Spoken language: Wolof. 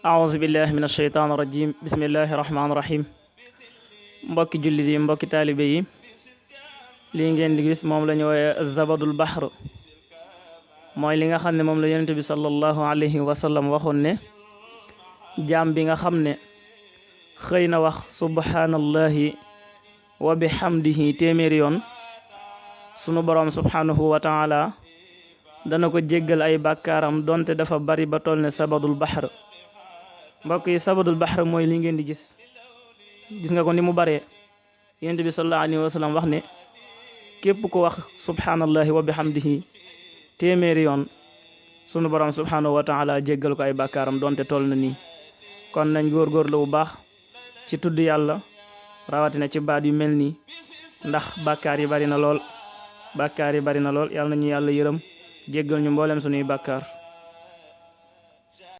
aouzu billahi min asheytaan irajim bismillahi rahmaani rahim mbokki jullit yi mbokki taalibe yi lii ngeen di gis moom la ñu wooye zabadul bahr mooy li nga xam ne moom la yonent bi sallallahu alayhi wa sallam waxoon ne jaam bi nga xam ne xëy na wax subhaanallahi wa bihamdihi téeméeri yoon sunu boroom subhaanahu wa taala dana ko jéggal ay bàkkaaram donte dafa bari ba toll ne sabadul bahr mbokk yi sabadul bahr mooy li ngeen di gis nga ko ni mu baree yonent bi sallallahu alayhi wa sallam wax ne képp ko wax subhaanallahi wa bihamdihi téeméeri yoon sunu borom subhaanahu wa taala jéggal ko ay bàkkaaram donte toll na nii kon nañ góorgóorlu bu baax ci tudd yàlla rawatina ci baat yu mel nii ndax bàkkaar yi bari na lool yàlla nañu yàlla yërëm jéggal ñu mboolem sunuy bàkkaar